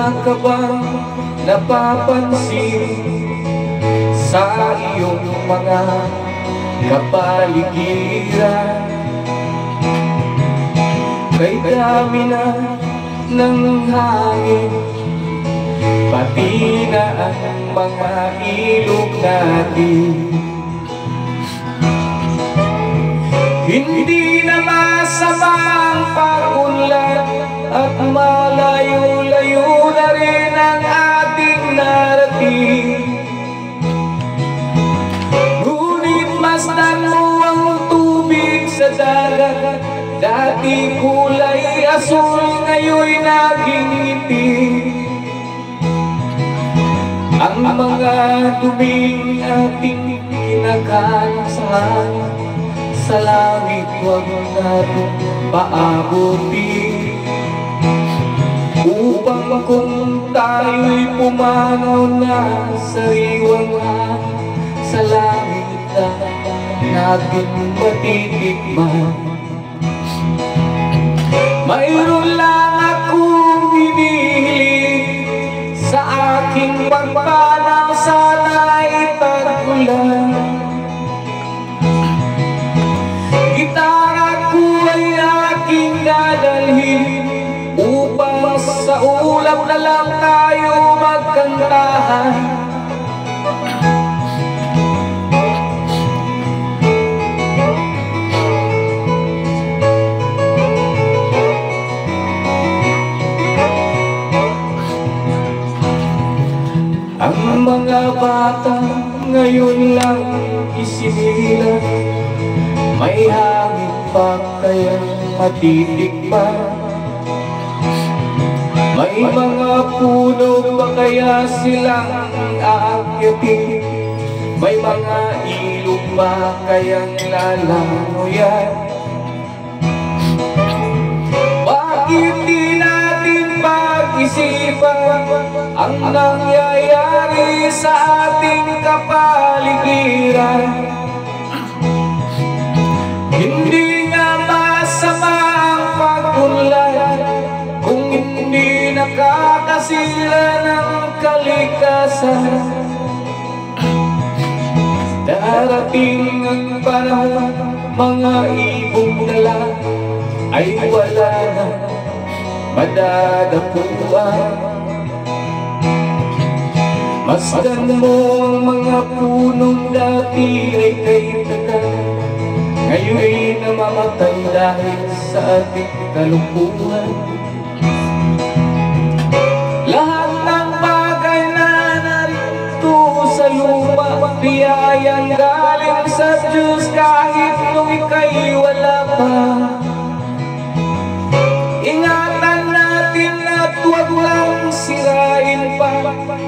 Wala ka bang napapansin sa iyong mga kapaligiran? Kay dami na ng hangin, pati na ang mga ilog natin. Hindi na masamang pagunlad at malayo-layo na rin ang ating narating. Ngunit masdan mo ang tubig sa dagat, dati kulay asul, ngayon'y naging itim. Ang mga duming ating kinakalasaan, sa langit huwag natin paabutin, upang kung tayo'y pumanaw na sa iwang sa langit na natin matitikman. Mayroon lang akong hinihiling sa aking pagpanaw, sana'y tagulan. Gitara ko ay aking dadalhin, upang sa ulap na lang tayo magkantahan. Ang mga bata ngayon lang isinilang, may hangin pa kayang matitikman? May mga puno pa kaya silang aakyatin? May mga ilog pa kayang lalangoyan? Bakit di natin pag-isipan ang nangyayari sa ating kapaligiran? Hindi nga masama ang pagunlad kung hindi nakakasila ng kalikasan. Darating ang panahon, mga ibong dala ay wala na madadapuan. Masdan mo ang mga punong dati ay kay tagal, ngayon'y namamatay dahil sa ating kalungkuhan. Lahat ng bagay na narito sa lupa, biyayang galing sa Diyos kahit nung ika'y wala pa. Ingatan natin at huwag lang sirain pa,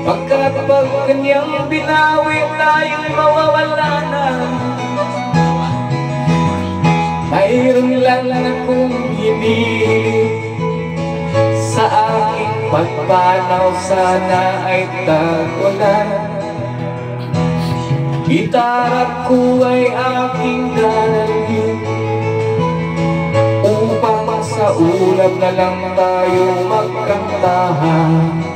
pagkat pag kanyang binawi tayong mawawala na. Mayroon lang akong hinihiling sa aking pagpanaw, sana ay tagulan. Gitara ko ay aking dadalhin, upang sa ulap na lang tayo magkantahan.